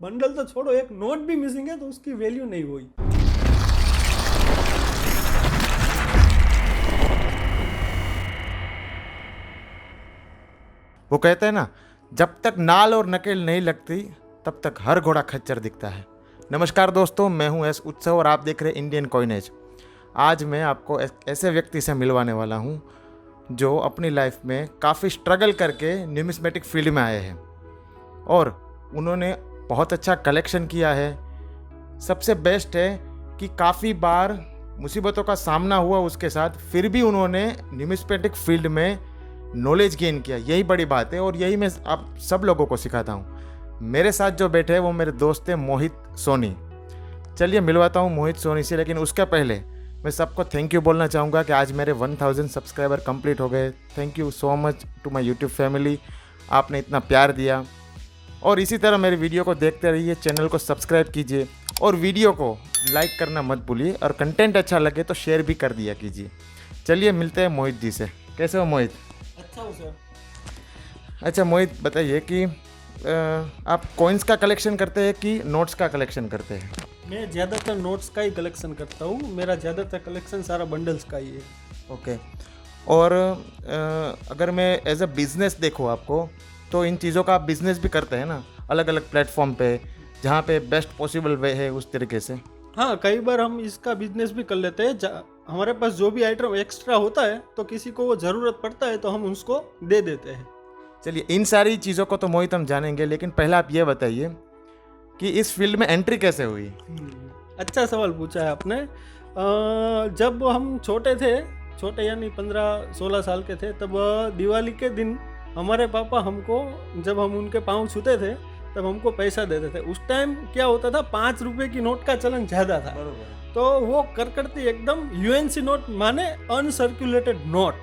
Bundle तो छोड़ो, एक नोट भी मिसिंग है तो उसकी वैल्यू नहीं हुई। वो कहते हैं ना, जब तक नाल और नकेल नहीं लगती तब तक हर घोड़ा खच्चर दिखता है। नमस्कार दोस्तों, मैं हूं एस उत्सव और आप देख रहे हैं इंडियन कॉइनेज। आज मैं आपको ऐसे व्यक्ति से मिलवाने वाला हूं जो अपनी लाइफ में काफ़ी स्ट्रगल करके न्यूमिस्मेटिक फील्ड में आए हैं और उन्होंने बहुत अच्छा कलेक्शन किया है। सबसे बेस्ट है कि काफ़ी बार मुसीबतों का सामना हुआ उसके साथ, फिर भी उन्होंने न्यूमिस्मेटिक फील्ड में नॉलेज गेन किया। यही बड़ी बात है और यही मैं आप सब लोगों को सिखाता हूँ। मेरे साथ जो बैठे हैं वो मेरे दोस्त हैं मोहित सोनी। चलिए मिलवाता हूँ मोहित सोनी से, लेकिन उसके पहले मैं सबको थैंक यू बोलना चाहूँगा कि आज मेरे 1000 सब्सक्राइबर कंप्लीट हो गए। Thank you so much to my YouTube family, आपने इतना प्यार दिया। और इसी तरह मेरे वीडियो को देखते रहिए, चैनल को सब्सक्राइब कीजिए और वीडियो को लाइक करना मत भूलिए और कंटेंट अच्छा लगे तो शेयर भी कर दिया कीजिए। चलिए मिलते हैं मोहित जी से। कैसे हो मोहित? अच्छा हो सर। अच्छा मोहित, बताइए कि आप कॉइन्स का कलेक्शन करते हैं कि नोट्स का कलेक्शन करते हैं? मैं ज़्यादातर नोट्स का ही कलेक्शन करता हूँ। मेरा ज़्यादातर कलेक्शन सारा बंडल्स का ही है। ओके। और अगर मैं एज अ बिज़नेस देखूँ आपको, तो इन चीज़ों का आप बिज़नेस भी करते हैं ना, अलग अलग प्लेटफॉर्म पे, जहाँ पे बेस्ट पॉसिबल वे है उस तरीके से। हाँ, कई बार हम इसका बिजनेस भी कर लेते हैं। हमारे पास जो भी आइटम एक्स्ट्रा होता है तो किसी को वो ज़रूरत पड़ता है तो हम उसको दे देते हैं। चलिए, इन सारी चीज़ों को तो मोहित हम जानेंगे, लेकिन पहले आप ये बताइए कि इस फील्ड में एंट्री कैसे हुई? अच्छा सवाल पूछा है आपने। जब हम छोटे यानी 15-16 साल के थे, तब दिवाली के दिन हमारे पापा हमको, जब हम उनके पाँव छूते थे तब हमको पैसा देते थे। उस टाइम क्या होता था, 5 रुपए की नोट का चलन ज़्यादा था। तो वो करकड़ती एकदम यूएनसी नोट, माने अनसर्कुलेटेड नोट,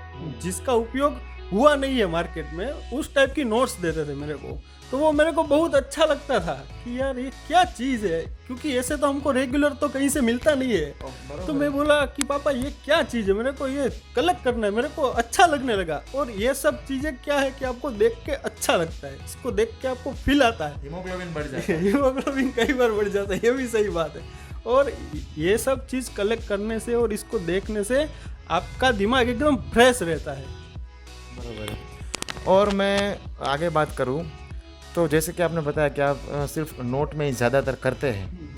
जिसका उपयोग हुआ नहीं है मार्केट में, उस टाइप की नोट्स देते थे मेरे को। तो वो मेरे को बहुत अच्छा लगता था कि यार ये क्या चीज़ है, क्योंकि ऐसे तो हमको रेगुलर तो कहीं से मिलता नहीं है। तो मैं बोला कि पापा ये क्या चीज़ है, मेरे को ये कलेक्ट करना है। मेरे को अच्छा लगने लगा। और ये सब चीज़ें क्या है कि आपको देख के अच्छा लगता है, इसको देख के आपको फील आता है, हीमोग्लोबिन बढ़ जाता है। हीमोग्लोबिन कई बार बढ़ जाता है, ये भी सही बात है। और ये सब चीज़ कलेक्ट करने से और इसको देखने से आपका दिमाग एकदम फ्रेश रहता है। बराबर है। और मैं आगे बात करूं तो जैसे कि आपने बताया कि आप सिर्फ नोट में ही ज़्यादातर करते हैं,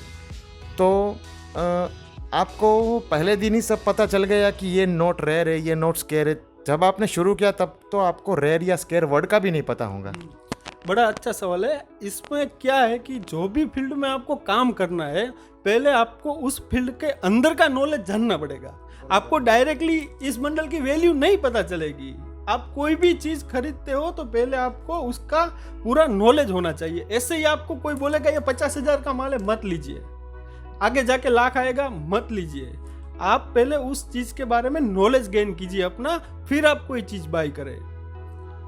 तो आपको पहले दिन ही सब पता चल गया कि ये नोट रेयर है, ये नोट स्केयर है? जब आपने शुरू किया तब तो आपको रेयर या स्केयर वर्ड का भी नहीं पता होगा। बड़ा अच्छा सवाल है। इसमें क्या है कि जो भी फील्ड में आपको काम करना है, पहले आपको उस फील्ड के अंदर का नॉलेज जानना पड़ेगा। आपको डायरेक्टली इस बंडल की वैल्यू नहीं पता चलेगी। आप कोई भी चीज़ खरीदते हो तो पहले आपको उसका पूरा नॉलेज होना चाहिए। ऐसे ही आपको कोई बोलेगा ये 50,000 का माल है, मत लीजिए, आगे जाके लाख आएगा, मत लीजिए। आप पहले उस चीज़ के बारे में नॉलेज गेन कीजिए अपना, फिर आप कोई चीज़ बाय करें।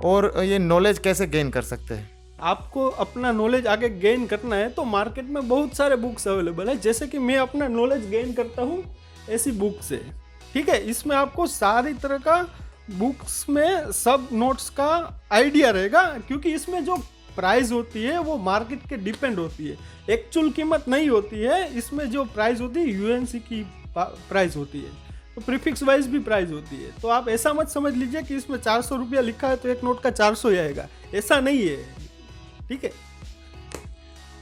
और ये नॉलेज कैसे गेन कर सकते हैं? आपको अपना नॉलेज आगे गेन करना है तो मार्केट में बहुत सारे बुक्स अवेलेबल है। जैसे कि मैं अपना नॉलेज गेन करता हूँ ऐसी बुक से, ठीक है। इसमें आपको सारी तरह का बुक्स में सब नोट्स का आइडिया रहेगा, क्योंकि इसमें जो प्राइस होती है वो मार्केट के डिपेंड होती है, एक्चुअल कीमत नहीं होती है। इसमें जो प्राइस होती है यूएनसी की प्राइस होती है, तो प्रीफिक्स वाइज भी प्राइस होती है। तो आप ऐसा मत समझ लीजिए कि इसमें 400 रुपया लिखा है तो एक नोट का 400 ही आएगा, ऐसा नहीं है, ठीक है।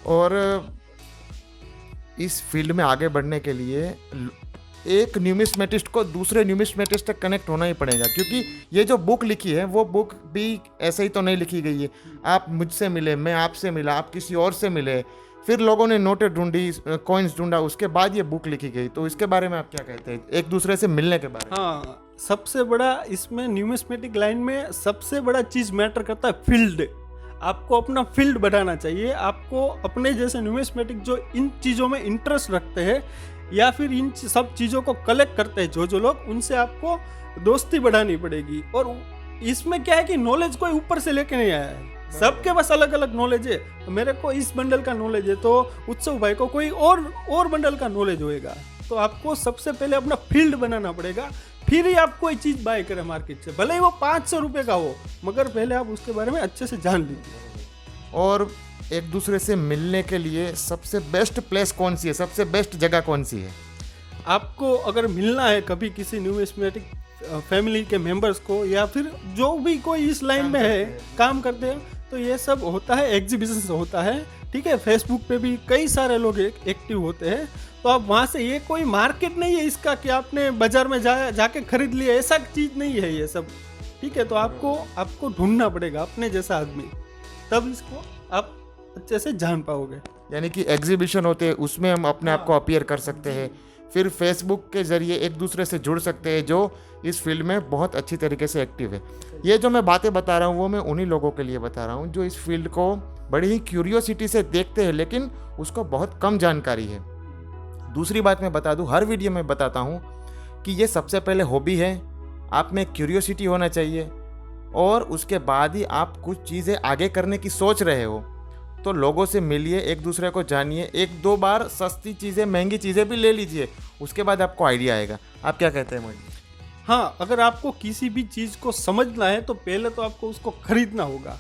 और इस फील्ड में आगे बढ़ने के लिए एक न्यूमिस्मेटिस्ट को दूसरे न्यूमिस्मेटिस्ट तक कनेक्ट होना ही पड़ेगा, क्योंकि ये जो बुक लिखी है वो बुक भी ऐसे ही तो नहीं लिखी गई है। आप मुझसे मिले, मैं आपसे मिला, आप किसी और से मिले, फिर लोगों ने नोटें ढूंढी, कॉइन्स ढूंढा, उसके बाद ये बुक लिखी गई। तो इसके बारे में आप क्या कहते हैं, एक दूसरे से मिलने के बारे में? हाँ, सबसे बड़ा इसमें न्यूमिस्मेटिक लाइन में सबसे बड़ा चीज़ मैटर करता है फील्ड। आपको अपना फील्ड बढ़ाना चाहिए। आपको अपने जैसे न्यूमिस्मेटिक जो इन चीज़ों में इंटरेस्ट रखते हैं या फिर इन सब चीज़ों को कलेक्ट करते हैं जो लोग, उनसे आपको दोस्ती बढ़ानी पड़ेगी। और इसमें क्या है कि नॉलेज कोई ऊपर से लेके नहीं आया है, सबके पास अलग अलग नॉलेज है। मेरे को इस बंडल का नॉलेज है तो उत्सव भाई को कोई और बंडल का नॉलेज होएगा। तो आपको सबसे पहले अपना फील्ड बनाना पड़ेगा, फिर ही आप कोई चीज़ बाय करें मार्केट से, भले ही वो 500 रुपये का हो, मगर पहले आप उसके बारे में अच्छे से जान लीजिए। और एक दूसरे से मिलने के लिए सबसे बेस्ट प्लेस कौन सी है, सबसे बेस्ट जगह कौन सी है? आपको अगर मिलना है कभी किसी न्यूमिस्मेटिक फैमिली के मेंबर्स को, या फिर जो भी कोई इस लाइन में है काम करते हैं, तो ये सब होता है, एग्जीबिशन होता है, ठीक है। फेसबुक पे भी कई सारे लोग एक्टिव होते हैं, तो आप वहाँ से, ये कोई मार्केट नहीं है इसका कि आपने बाजार में जाके खरीद लिया, ऐसा चीज़ नहीं है ये सब, ठीक है। तो आपको ढूंढना पड़ेगा अपने जैसा आदमी, तब इसको आप अच्छे से जान पाओगे। यानी कि एग्जीबिशन होते हैं, उसमें हम अपने आप को अपीयर कर सकते हैं। फिर फेसबुक के ज़रिए एक दूसरे से जुड़ सकते हैं जो इस फील्ड में बहुत अच्छी तरीके से एक्टिव है। ये जो मैं बातें बता रहा हूँ वो मैं उन्हीं लोगों के लिए बता रहा हूँ जो इस फील्ड को बड़ी ही क्यूरियोसिटी से देखते हैं, लेकिन उसको बहुत कम जानकारी है। दूसरी बात मैं बता दूँ, हर वीडियो में बताता हूँ कि ये सबसे पहले हॉबी है, आप में क्यूरियोसिटी होना चाहिए, और उसके बाद ही आप कुछ चीज़ें आगे करने की सोच रहे हो तो लोगों से मिलिए, एक दूसरे को जानिए, एक दो बार सस्ती चीज़ें, महंगी चीज़ें भी ले लीजिए, उसके बाद आपको आइडिया आएगा। आप क्या कहते हैं मोहित? हाँ, अगर आपको किसी भी चीज़ को समझना है तो पहले तो आपको उसको खरीदना होगा।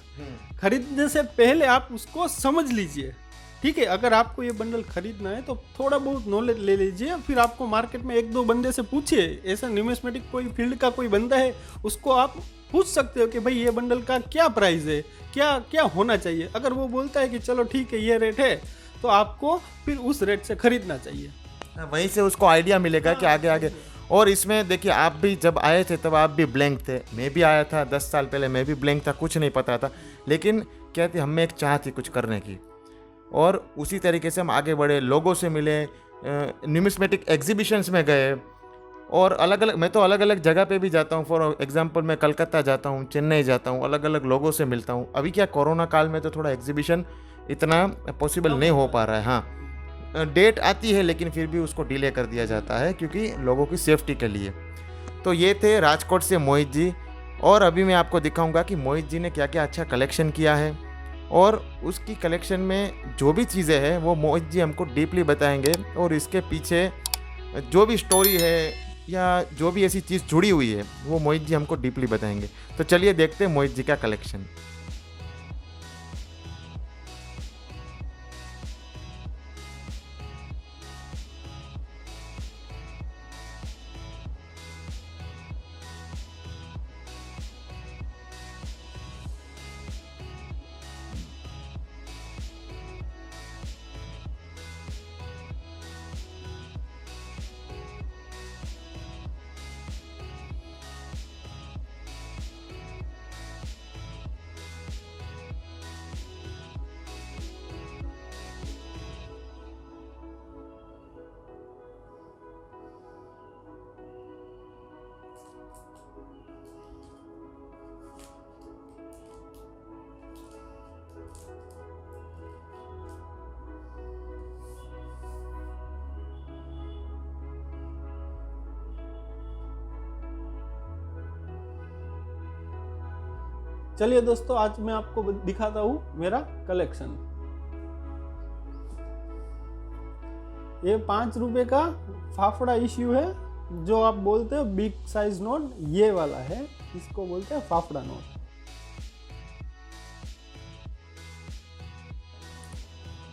खरीदने से पहले आप उसको समझ लीजिए, ठीक है। अगर आपको ये बंडल खरीदना है तो थोड़ा बहुत नॉलेज ले लीजिए, फिर आपको मार्केट में एक दो बंदे से पूछिए, ऐसा न्यूमिस्मेटिक कोई फील्ड का कोई बंदा है उसको आप पूछ सकते हो कि भाई ये बंडल का क्या प्राइस है, क्या क्या होना चाहिए। अगर वो बोलता है कि चलो ठीक है ये रेट है, तो आपको फिर उस रेट से खरीदना चाहिए। वहीं से उसको आइडिया मिलेगा कि आगे आगे। और इसमें देखिए, आप भी जब आए थे तब आप भी ब्लैंक थे, मैं भी आया था 10 साल पहले, मैं भी ब्लैंक था, कुछ नहीं पता था, लेकिन क्या थी, हमें एक चाह थी कुछ करने की, और उसी तरीके से हम आगे बढ़े, लोगों से मिले, न्यूमिस्मेटिक एग्जीबिशंस में गए, और अलग अलग, मैं तो अलग अलग जगह पे भी जाता हूँ। फॉर एग्जांपल मैं कलकत्ता जाता हूँ, चेन्नई जाता हूँ, अलग अलग लोगों से मिलता हूँ। अभी क्या कोरोना काल में तो थोड़ा एग्जीबिशन इतना पॉसिबल नहीं हो पा रहा है। हाँ, डेट आती है लेकिन फिर भी उसको डिले कर दिया जाता है क्योंकि लोगों की सेफ्टी के लिए। तो ये थे राजकोट से मोहित जी, और अभी मैं आपको दिखाऊंगा कि मोहित जी ने क्या क्या अच्छा कलेक्शन किया है, और उसकी कलेक्शन में जो भी चीज़ें हैं वो मोहित जी हमको डीपली बताएंगे, और इसके पीछे जो भी स्टोरी है या जो भी ऐसी चीज़ जुड़ी हुई है वो मोहित जी हमको डीपली बताएंगे। तो चलिए देखते हैं मोहित जी का कलेक्शन। चलिए दोस्तों, आज मैं आपको दिखाता हूँ मेरा कलेक्शन। ये 5 रुपए का फाफड़ा इश्यू है, जो आप बोलते हो बिग साइज नोट, ये वाला है, इसको बोलते हैं फाफड़ा नोट।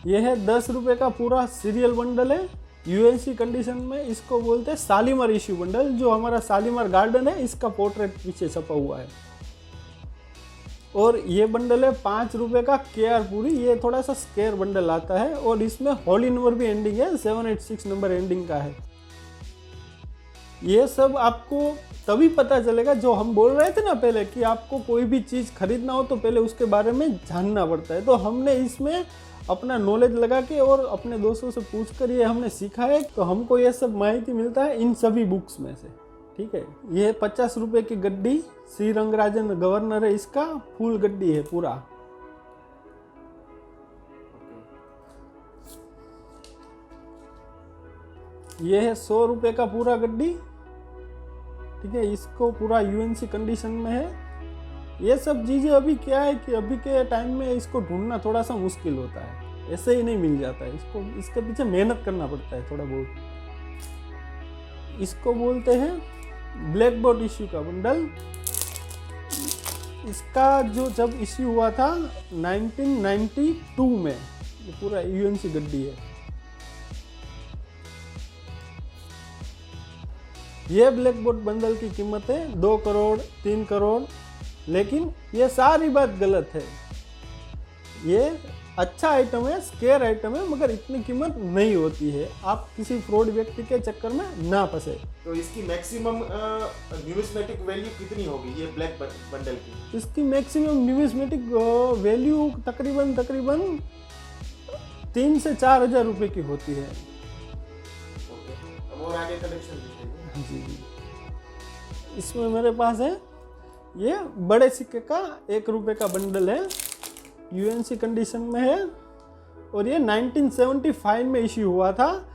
ये है 10 रुपए का पूरा सीरियल बंडल है, यूएनसी कंडीशन में, इसको बोलते हैं शालीमार इश्यू बंडल। जो हमारा शालीमार गार्डन है इसका पोर्ट्रेट पीछे छपा हुआ है। और ये बंडल है 5 रुपए का केआर पूरी, ये थोड़ा सा स्केयर बंडल आता है, और इसमें होली नंबर भी एंडिंग है, 786 नंबर एंडिंग का है। ये सब आपको तभी पता चलेगा, जो हम बोल रहे थे ना पहले, कि आपको कोई भी चीज़ खरीदना हो तो पहले उसके बारे में जानना पड़ता है। तो हमने इसमें अपना नॉलेज लगा के और अपने दोस्तों से पूछ कर ये हमने सीखा है, तो हमको ये सब माहिती मिलता है इन सभी बुक्स में से, ठीक है। ये 50 रुपए की गड्डी, श्री रंगराजन गवर्नर है, इसका फुल गड्डी है पूरा। ये है 100 रुपए का पूरा गड्डी, ठीक है, इसको पूरा यूएनसी कंडीशन में है। ये सब चीज़ें अभी क्या है कि अभी के टाइम में इसको ढूंढना थोड़ा सा मुश्किल होता है, ऐसे ही नहीं मिल जाता है, इसको इसके पीछे मेहनत करना पड़ता है थोड़ा बहुत। इसको बोलते हैं ब्लैक बोर्ड इश्यू का बंडल। इसका जो जब इश्यू हुआ था 1992 में, ये पूरा यूएनसी गड्डी है। ये ब्लैक बोर्ड बंडल की कीमत है 2 करोड़ 3 करोड़, लेकिन ये सारी बात गलत है। ये अच्छा आइटम है, स्केयर आइटम है, मगर इतनी कीमत नहीं होती है। आप किसी फ्रॉड व्यक्ति के चक्कर में ना फंसे। तो इसकी मैक्सिमम न्यूमिस्मेटिक वैल्यू कितनी होगी ये ब्लैक बंडल की? इसकी मैक्सिमम न्यूमिस्मेटिक वैल्यू तकरीबन 3 से 4 हज़ार रुपये की होती है। और आगे कलेक्शन दिखाइए। जी, इसमें मेरे पास है ये बड़े सिक्के का 1 रुपये का बंडल है, यूएनसी कंडीशन में है, और ये 1975 में इश्यू हुआ था।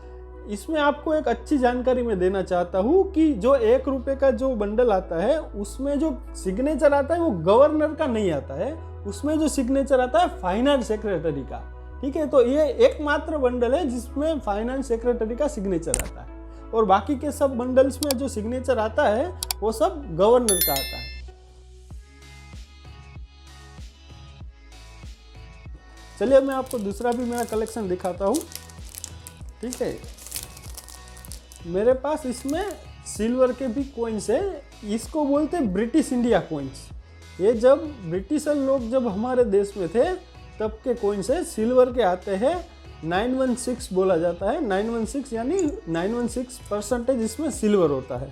इसमें आपको एक अच्छी जानकारी मैं देना चाहता हूँ कि जो 1 रुपये का जो बंडल आता है उसमें जो सिग्नेचर आता है वो गवर्नर का नहीं आता है, उसमें जो सिग्नेचर आता है फाइनेंस सेक्रेटरी का। ठीक है, तो ये एकमात्र बंडल है जिसमें फाइनेंस सेक्रेटरी का सिग्नेचर आता है, और बाकी के सब बंडल्स में जो सिग्नेचर आता है वो सब गवर्नर का आता है। चलिए मैं आपको दूसरा भी मेरा कलेक्शन दिखाता हूँ। ठीक है, मेरे पास इसमें सिल्वर के भी कॉइन्स है, इसको बोलते हैं ब्रिटिश इंडिया कॉइन्स। ये जब ब्रिटिशर लोग जब हमारे देश में थे तब के कॉइन्स है, सिल्वर के आते हैं। 916 बोला जाता है, 916 यानी 916% इसमें सिल्वर होता है।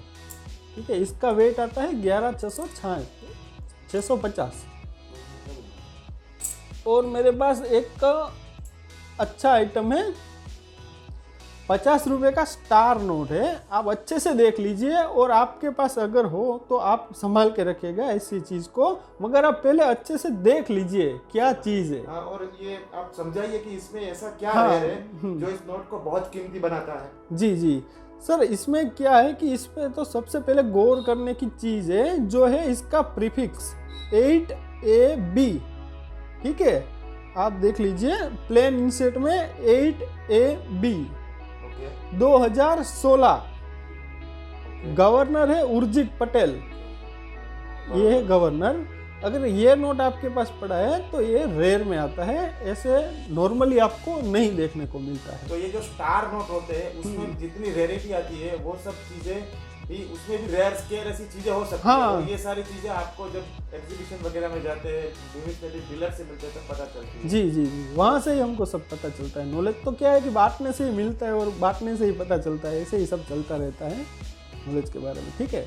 ठीक है, इसका वेट आता है 11,650। और मेरे पास एक अच्छा आइटम है, 50 रुपये का स्टार नोट है। आप अच्छे से देख लीजिए, और आपके पास अगर हो तो आप संभाल के रखिएगा ऐसी चीज़ को, मगर आप पहले अच्छे से देख लीजिए क्या चीज़ है। और ये आप समझाइए कि इसमें ऐसा क्या हाँ, है जो इस नोट को बहुत कीमती बनाता है। जी जी सर, इसमें क्या है कि इसमें तो सबसे पहले गौर करने की चीज़ है जो है इसका प्रीफिक्स 8AB। ठीक है, आप देख लीजिए प्लेन इंसेट में 8AB 2016। गवर्नर है उर्जित पटेल, ये है गवर्नर। अगर ये नोट आपके पास पड़ा है तो ये रेयर में आता है, ऐसे नॉर्मली आपको नहीं देखने को मिलता है। तो ये जो स्टार नोट होते हैं उसमें जितनी रेयरिटी आती है वो सब चीजें भी, उसमें भी रेयर स्केयर ऐसी चीजें हो सकती है। और ये सारी चीजें आपको जब एग्जीबिशन वगैरह में जाते हैं, डीलर से मिलते हैं, तब पता चलती है। जी जी जी, वहाँ से ही हमको सब पता चलता है। नॉलेज तो क्या है कि बांटने से ही मिलता है और बांटने से ही पता चलता है, ऐसे ही सब चलता रहता है नॉलेज के बारे में। ठीक है,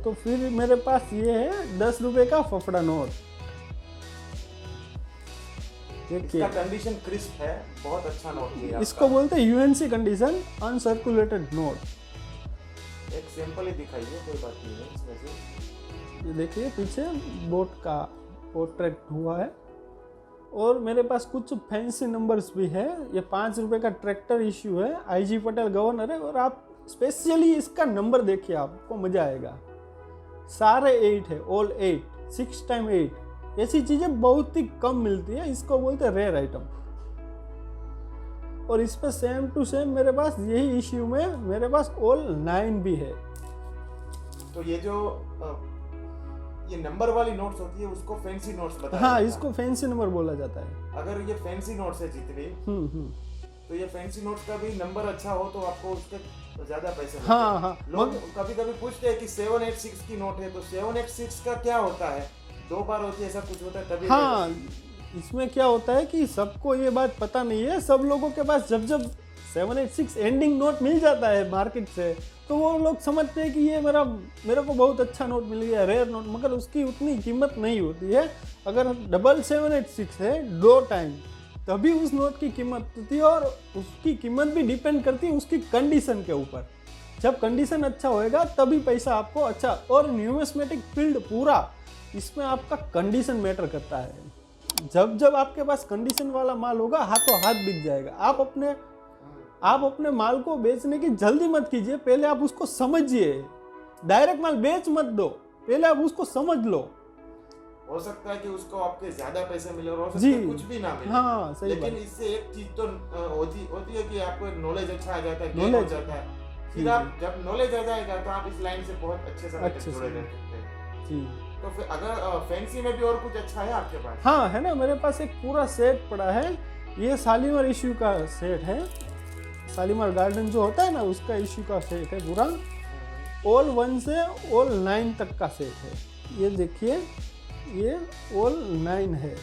तो फिर मेरे पास ये है 10 रुपये का फफड़ा नोट। इसका कंडीशन क्रिस्प है, बहुत अच्छा नोट है। इसको बोलते हैं यूएनसी कंडीशन अनसर्कुलेटेड नोट। एक सैंपल ही दिखाइए, कोई बात नहीं है इसमें से। ये देखिए पीछे बोट का पोर्ट्रेट हुआ है, और मेरे पास कुछ फैंसी नंबर्स भी है। ये 5 रुपये का ट्रैक्टर इश्यू है, आईजी पटेल गवर्नर है, और आप स्पेशली इसका नंबर देखिए, आपको मजा आएगा। सारे 8 है, ऑल 8, 6 टाइम 8। ऐसी चीजें बहुत ही कम मिलती है, इसको बोलते हैं रेयर आइटम। और इस पर सेम टू सेम मेरे पास यही इश्यू में मेरे पास ऑल 9 भी है। तो ये जो ये नंबर वाली नोट्स होती है उसको फैंसी नोट्स बताया हाँ, जाता है। इसको फैंसी नंबर बोला जाता है। अगर ये फैंसी नोट्स है जितने, तो ये फैंसी नोट्स का भी नंबर अच्छा हो तो आपको उसके ज्यादा पैसे मिलते हैं। हाँ हाँ, लोग कभी कभी पूछते हैं कि 786 की नोट है, तो 786 का क्या होता है? 2 बार होती है, ऐसा कुछ होता है तभी? हाँ, इसमें क्या होता है कि सबको ये बात पता नहीं है। सब लोगों के पास जब 786 एंडिंग नोट मिल जाता है मार्केट से, तो वो लोग समझते हैं कि ये मेरे को बहुत अच्छा नोट मिल गया, रेयर नोट, मगर उसकी उतनी कीमत नहीं होती है। अगर 786 है 2 टाइम, तभी उस नोट की कीमत होती है, और उसकी कीमत भी डिपेंड करती है उसकी कंडीशन के ऊपर। जब कंडीशन अच्छा होएगा तभी पैसा आपको अच्छा। और न्यूमिस्मेटिक फील्ड पूरा इसमें आपका कंडीशन मैटर करता है। जब आपके पास कंडीशन वाला माल होगा, हाथों हाथ बिक जाएगा। आप अपने माल को बेचने की जल्दी मत कीजिए, पहले आप उसको समझिए। डायरेक्ट माल बेच मत दो, पहले आप उसको समझ लो। हो सकता है कि उसको आपके ज्यादा पैसे मिले और हो सकता है कुछ भी ना मिले। हाँ, सही लेकिन बात। इससे एक चीज तो होती है कि आपको नॉलेज अच्छा आ जाता है, ज्ञान हो जाता है। फिर आप जब नॉलेज आ जाएगा तो आप इस लाइन से बहुत अच्छे से जुड़े रह सकते हैं। जी। तो फिर अगर फैंसी में भी और कुछ अच्छा है आपके पास? हाँ है ना, मेरे पास एक पूरा सेट पड़ा है। ये शालीमार इश्यू का सेट है, शालीमार गार्डन जो होता है ना उसका इश्यू का सेट है पूरा। ऑल 1 से ऑल 9 तक का सेट है। ये देखिए, ये ऑल 9 है,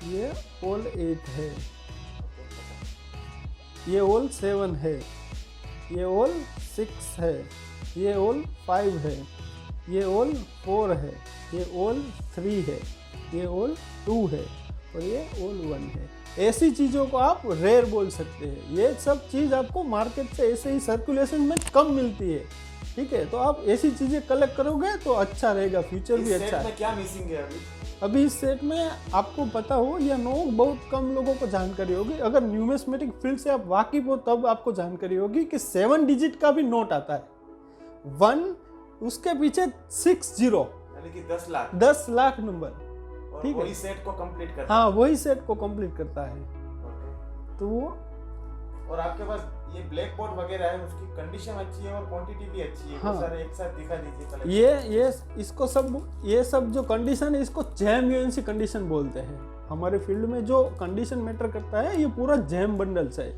ये ऑल 8 है, ये ऑल 7 है, ये ऑल 6 है, ये ऑल 5 है, ये ऑल 4 है, ये ऑल 3 है, ये ऑल 2 है और ये ऑल 1 है। ऐसी चीज़ों को आप रेयर बोल सकते हैं। ये सब चीज़ आपको मार्केट से ऐसे ही सर्कुलेशन में कम मिलती है, ठीक है। तो आप ऐसी चीज़ें कलेक्ट करोगे तो अच्छा रहेगा, फ्यूचर भी अच्छा है। क्या मिसिंग है अभी इस सेट में आपको पता हो या नो, बहुत कम लोगों को जानकारी होगी। अगर न्यूमेस्मेटिक फील्ड से आप वाकिफ हो तब आपको जानकारी होगी कि 7 डिजिट का भी नोट आता है, 1 उसके पीछे 60, यानी कि 10 लाख नंबर, ठीक है। वही सेट को कंप्लीट करता हाँ वही सेट को कंप्लीट करता है। तो वो और आपके पास ये ब्लैक बोर्ड वगैरह है, उसकी कंडीशन अच्छी है और क्वांटिटी भी अच्छी है। हाँ। सारे एक साथ दिखा दीजिए कलेक्शन। ये इसको ये सब जो कंडीशन है इसको जैम यूएनसी कंडीशन बोलते हैं। हमारे फील्ड में जो कंडीशन मैटर करता है ये पूरा जैम बंडल्स है।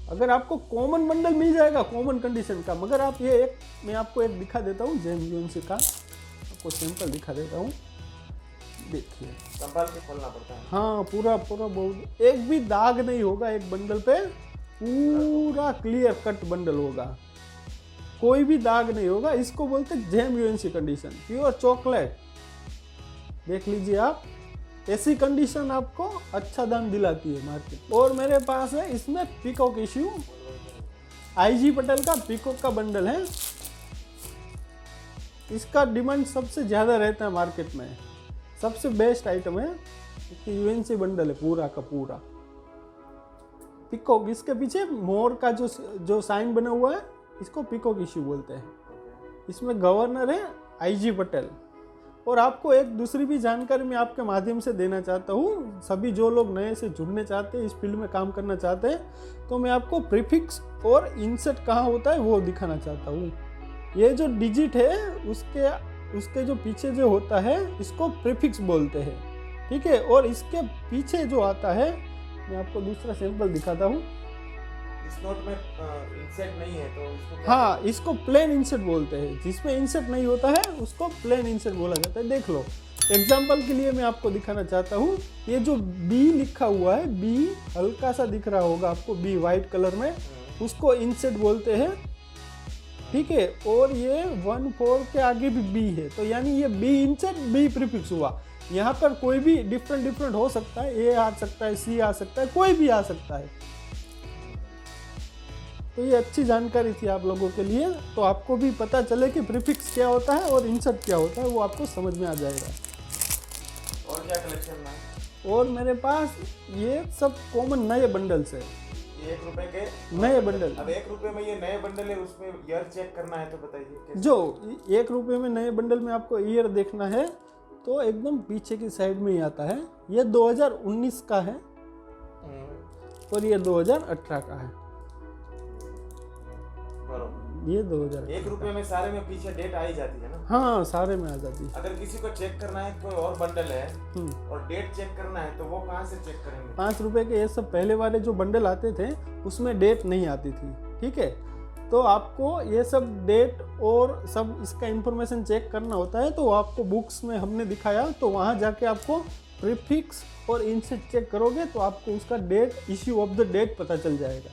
अगर आपको कॉमन बंडल मिल जाएगा कॉमन कंडीशन का, मगर आप ये एक मैं आपको एक दिखा देता हूँ जैम यूएनसी का, आपको सैंपल दिखा देता हूँ, देखिए संभाल के खोलना पड़ता है। हाँ पूरा बहुत, एक भी दाग नहीं होगा एक बंडल पे, पूरा क्लियर कट बंडल होगा, कोई भी दाग नहीं होगा। इसको बोलते हैं jam UNC condition, pure chocolate. देख लीजिए आप, ऐसी कंडीशन आपको अच्छा दाम दिलाती है मार्केट। और मेरे पास है इसमें पीकॉक इश्यू, आईजी पटेल का पीकॉक का बंडल है। इसका डिमांड सबसे ज़्यादा रहता है मार्केट में, सबसे बेस्ट आइटम है, यूएनसी बंडल है पूरा का पूरा। पिकॉक, इसके पीछे मोर का जो साइन बना हुआ है इसको पिकॉक इश्यू बोलते हैं। इसमें गवर्नर है आईजी पटेल। और आपको एक दूसरी भी जानकारी मैं आपके माध्यम से देना चाहता हूँ, सभी जो लोग नए से जुड़ने चाहते हैं, इस फील्ड में काम करना चाहते हैं, तो मैं आपको प्रीफिक्स और इंसर्ट कहाँ होता है वो दिखाना चाहता हूँ। ये जो डिजिट है उसके जो पीछे जो होता है इसको प्रीफिक्स बोलते हैं, ठीक है। और इसके पीछे जो आता है, मैं आपको दूसरा सैंपल दिखाता हूँ। इस नोट में इंसर्ट नहीं है तो इसको हाँ, इसको प्लेन इंसर्ट बोलते हैं। जिसमें इंसर्ट नहीं होता है उसको प्लेन इंसर्ट बोला जाता है। देख लो, एग्जाम्पल के लिए मैं आपको दिखाना चाहता हूँ। ये जो बी लिखा हुआ है, बी हल्का सा दिख रहा होगा आपको, बी वाइट कलर में, उसको इंसर्ट बोलते हैं, ठीक है। और ये 1-4 के आगे भी बी है, तो यानी ये बी इंसर्ट बी प्रीफिक्स हुआ। यहाँ पर कोई भी डिफरेंट हो सकता है, ए आ सकता है, सी आ सकता है, कोई भी आ सकता है। तो ये अच्छी जानकारी थी आप लोगों के लिए, तो आपको भी पता चले कि प्रीफिक्स क्या होता है और इंसर्ट क्या होता है, वो आपको समझ में आ जाएगा। और क्या कलेक्शन में? और मेरे पास ये सब कॉमन नए बंडल्स है, 1 रुपए के नए बंडल। अब 1 रुपए में ये नए बंडल है, उसमें ईयर चेक करना है तो बताइए। जो 1 रुपए में नए बंडल में आपको ईयर देखना है तो एकदम पीछे की साइड में ही आता है। ये 2019 का है और ये 2018 का है। ये 2000 1 रुपए में सारे में पीछे डेट आ ही जाती है ना? हाँ, सारे में आ जाती है। अगर किसी को चेक करना है कोई और बंडल है और डेट चेक करना है तो वो कहाँ से चेक करेंगे? 5 रुपए के ये सब पहले वाले जो बंडल आते थे उसमें डेट नहीं आती थी, ठीक है। तो आपको ये सब डेट और सब इसका इंफॉर्मेशन चेक करना होता है, तो आपको बुक्स में हमने दिखाया, तो वहाँ जाके आपको प्रीफिक्स और इंसर्ट चेक करोगे तो आपको उसका date, issue of the date पता चल जाएगा।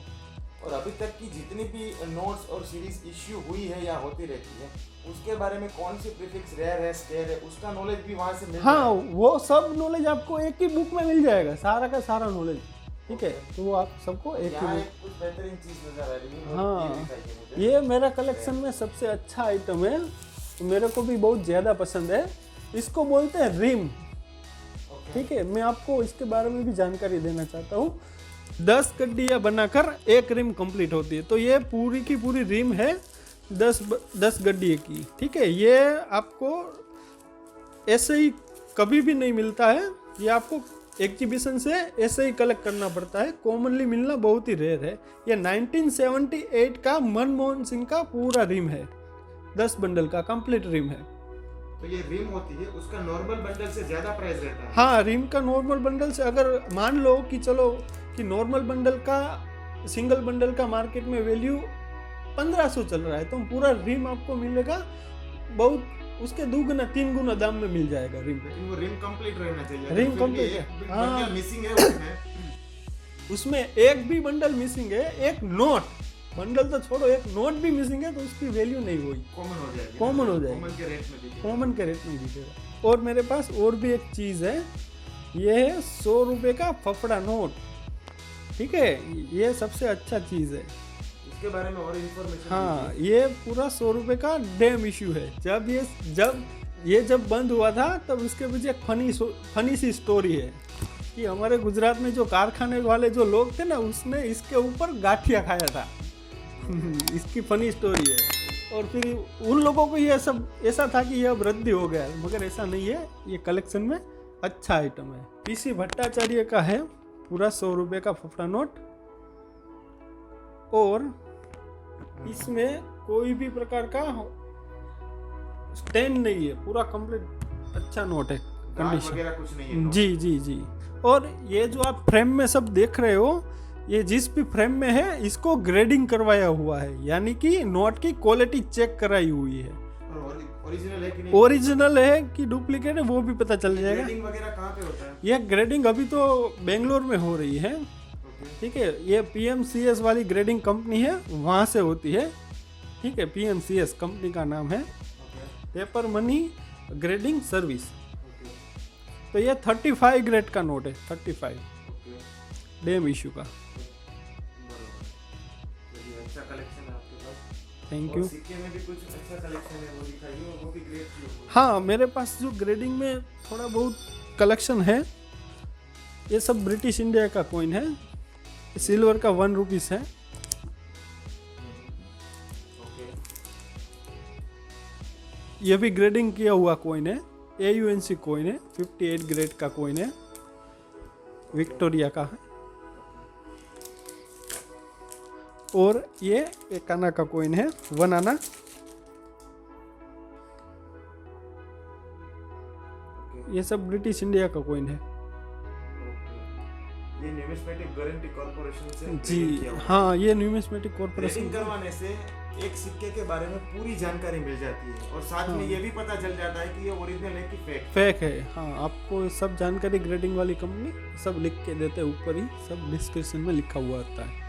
और अभी तक की जितनी भी नोट्स और सीरीज इश्यू हुई है या होती रहती है, उसके बारे में कौन सी प्रीफिक्स रेयर है, स्केयर है, उसका नॉलेज भी वहाँ से मिल हाँ, वो सब नॉलेज आपको एक ही बुक में मिल जाएगा, सारा का सारा नॉलेज, ठीक है। तो वो आप सबको एक ही बुक। कुछ बेहतरीन चीज नजर आ रही है। हाँ, ये मेरा कलेक्शन में सबसे अच्छा आइटम है, तो मेरे को भी बहुत ज़्यादा पसंद है। इसको बोलते हैं रिम, ठीक है। मैं आपको इसके बारे में भी जानकारी देना चाहता हूँ। 10 गड्डियाँ बनाकर एक रिम कंप्लीट होती है, तो ये पूरी की पूरी रिम है 10 गड्डिए की, ठीक है। ये आपको ऐसे ही कभी भी नहीं मिलता है, ये आपको एग्जीबिशन से ऐसे ही कलेक्ट करना पड़ता है, कॉमनली मिलना बहुत ही रेयर है। ये 1978 का मनमोहन सिंह का पूरा रिम है, 10 बंडल का कंप्लीट रिम है। तो ये रिम होती है, उसका नॉर्मल बंडल से ज्यादा प्राइस रहता है। हाँ, रिम का नॉर्मल बंडल से अगर मान लो कि चलो कि नॉर्मल बंडल का सिंगल बंडल का मार्केट में वैल्यू 1500 चल रहा है, तो पूरा रिम आपको मिलेगा बहुत उसके 2 गुना 3 गुना दाम में मिल जाएगा रिम। लेकिन वो रिम कंप्लीट रहना चाहिए। रिम कंप्लीट है, हाँ। बंडल मिसिंग है उसमें एक भी बंडल मिसिंग है, एक नोट, बंडल तो छोड़ो, एक नोट भी मिसिंग है तो उसकी वैल्यू नहीं हुई, कॉमन हो जाएगी। कॉमन हो जाएगी, कॉमन के रेट में दिखेगा। कॉमन के रेट में दिखेगा। और मेरे पास और भी एक चीज़ है, ये है 100 रुपये का फफड़ा नोट, ठीक है, ये सबसे अच्छा चीज़ है। इसके बारे में और इन्फॉर्मेशन? हाँ, ये पूरा 100 रुपये का डैम इशू है। जब बंद हुआ था तब उसके पीछे एक फनी सी स्टोरी है कि हमारे गुजरात में जो कारखाने वाले जो लोग थे ना, उसने इसके ऊपर गाठिया खाया था। इसकी फनी स्टोरी है। और फिर उन लोगों को ये सब ऐसा था कि ये अब रद्द हो गया, मगर ऐसा नहीं है, ये कलेक्शन में अच्छा आइटम है। पीसी भट्टाचार्य का है पूरा 100 रुपये का फफड़ा नोट, और इसमें कोई भी प्रकार का स्टैंड नहीं है, पूरा कंप्लीट अच्छा नोट है, कंडीशन वगैरह कुछ नहीं है। जी जी जी। और ये जो आप फ्रेम में सब देख रहे हो, ये जिस भी फ्रेम में है इसको ग्रेडिंग करवाया हुआ है, यानी कि नोट की क्वालिटी चेक कराई हुई है। ओरिजिनल है कि नहीं? ओरिजिनल है कि डुप्लीकेट है वो भी पता चल जाएगा। ग्रेडिंग वगैरह कहाँ पे होता है? ये ग्रेडिंग अभी तो बेंगलोर में हो रही है, ठीक है, ये PMCS वाली ग्रेडिंग कंपनी है, वहाँ से होती है, ठीक है, PMCS कंपनी का नाम है, पेपर मनी ग्रेडिंग सर्विस। तो ये 35 ग्रेड का नोट है, 35 डैम इशू का। अच्छा कलेक्शन है आपके पास। Thank you. सिक्के में भी कुछ अच्छा कलेक्शन है, वो दिखाइए, वो भी ग्रेड। हाँ, मेरे पास जो ग्रेडिंग में थोड़ा बहुत कलेक्शन है, ये सब ब्रिटिश इंडिया का कॉइन है, सिल्वर का 1 रुपीस है। ये भी ग्रेडिंग किया हुआ कॉइन है, AUNC कॉइन है, 58 ग्रेड का कॉइन है, विक्टोरिया का है। और ये एक आना का कॉइन है, 1 आना। ये सब ब्रिटिश इंडिया का कॉइन है। ये न्यूमिस्मेटिक गारंटी कॉर्पोरेशन से जी हाँ, ये न्यूमिस्मेटिक कॉर्पोरेशन करवाने से एक सिक्के के बारे में पूरी जानकारी मिल जाती है, और साथ में ये भी पता चल जाता है कि ये ओरिजिनल है कि फेक है। हाँ, आपको सब जानकारी ग्रेडिंग वाली कंपनी सब लिख के देते हैं, ऊपर ही सब डिस्क्रिप्शन में लिखा हुआ होता है।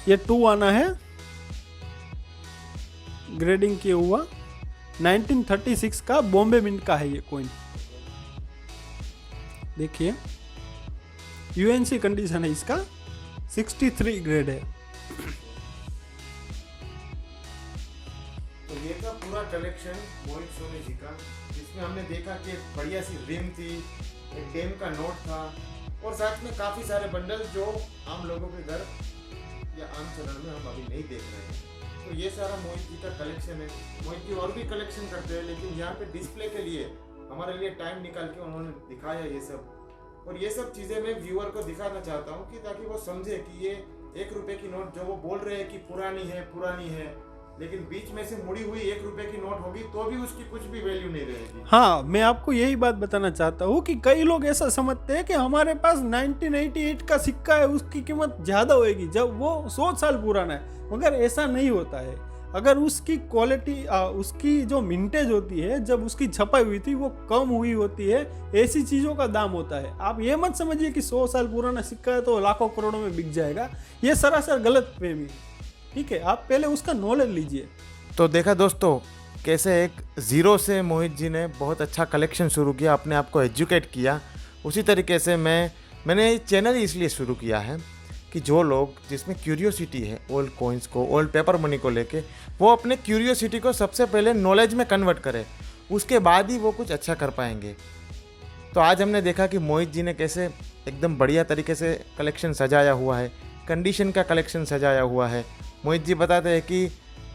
ये 2 आना है, ग्रेडिंग किया हुआ, 1936 का बॉम्बे मिंट का है ये कॉइन। देखिए UNC कंडीशन है इसका, 63 ग्रेड है। तो ये था पूरा कलेक्शन मोहित सोनी जी का, जिसमें हमने देखा कि एक बढ़िया सी रिम थी, एक डेम का नोट था, और साथ में काफ़ी सारे बंडल जो आम लोगों के घर या आम चलन में हम अभी नहीं देख रहे हैं। तो ये सारा मोहित जी का कलेक्शन है। मोहित जी और भी कलेक्शन करते हैं, लेकिन यहाँ पे डिस्प्ले के लिए हमारे लिए टाइम निकाल के उन्होंने दिखाया ये सब, और ये सब चीज़ें मैं व्यूअर को दिखाना चाहता हूँ कि ताकि वो समझे कि ये 1 रुपये की नोट जो वो बोल रहे हैं कि पुरानी है, लेकिन बीच में से मुड़ी हुई 1 रुपये की नोट होगी तो भी उसकी कुछ भी वैल्यू नहीं रहेगी। हाँ, मैं आपको यही बात बताना चाहता हूँ कि कई लोग ऐसा समझते हैं कि हमारे पास 1988 का सिक्का है, उसकी कीमत ज़्यादा होएगी जब वो 100 साल पुराना है, मगर ऐसा नहीं होता है। अगर उसकी क्वालिटी, उसकी जो मिंटेज होती है, जब उसकी छपाई हुई थी वो कम हुई होती है, ऐसी चीज़ों का दाम होता है। आप ये मत समझिए कि 100 साल पुराना सिक्का है तो लाखों करोड़ों में बिक जाएगा, ये सरासर गलत फहमी, ठीक है। आप पहले उसका नॉलेज लीजिए। तो देखा दोस्तों, कैसे एक ज़ीरो से मोहित जी ने बहुत अच्छा कलेक्शन शुरू किया, अपने आप को एजुकेट किया। उसी तरीके से मैंने ये चैनल इसलिए शुरू किया है कि जो लोग जिसमें क्यूरियोसिटी है ओल्ड कॉइन्स को, ओल्ड पेपर मनी को लेके, वो अपने क्यूरियोसिटी को सबसे पहले नॉलेज में कन्वर्ट करें, उसके बाद ही वो कुछ अच्छा कर पाएंगे। तो आज हमने देखा कि मोहित जी ने कैसे एकदम बढ़िया तरीके से कलेक्शन सजाया हुआ है, कंडीशन का कलेक्शन सजाया हुआ है। मोहित जी बताते हैं कि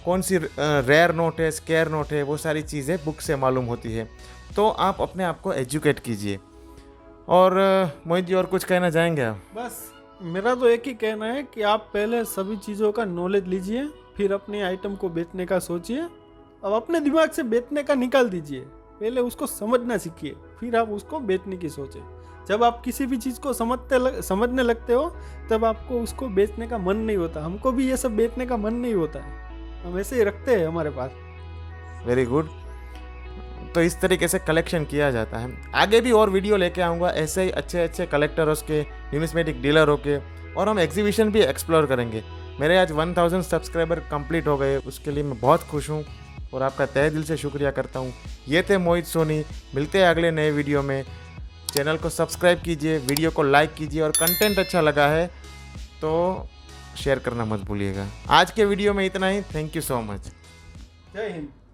कौन सी रेयर नोट है, स्केयर नोट है, वो सारी चीज़ें बुक से मालूम होती है। तो आप अपने आप को एजुकेट कीजिए। और मोहित जी और कुछ कहना चाहेंगे आप? बस मेरा तो एक ही कहना है कि आप पहले सभी चीज़ों का नॉलेज लीजिए, फिर अपने आइटम को बेचने का सोचिए। अब अपने दिमाग से बेचने का निकाल दीजिए, पहले उसको समझना सीखिए, फिर आप उसको बेचने की सोचें। जब आप किसी भी चीज़ को समझने लगते हो, तब आपको उसको बेचने का मन नहीं होता। हमको भी ये सब बेचने का मन नहीं होता है, हम ऐसे ही रखते हैं हमारे पास। Very good. तो इस तरीके से कलेक्शन किया जाता है। आगे भी और वीडियो लेके आऊँगा ऐसे ही अच्छे अच्छे कलेक्टर्स के, न्यूमिस्मेटिक डीलरों के, और हम एग्जीबिशन भी एक्सप्लोर करेंगे। मेरे आज 1000 सब्सक्राइबर कंप्लीट हो गए, उसके लिए मैं बहुत खुश हूँ और आपका तहे दिल से शुक्रिया करता हूँ। ये थे मोहित सोनी। मिलते हैं अगले नए वीडियो में। चैनल को सब्सक्राइब कीजिए, वीडियो को लाइक कीजिए, और कंटेंट अच्छा लगा है तो शेयर करना मत भूलिएगा। आज के वीडियो में इतना ही। Thank you so much. जय हिंद।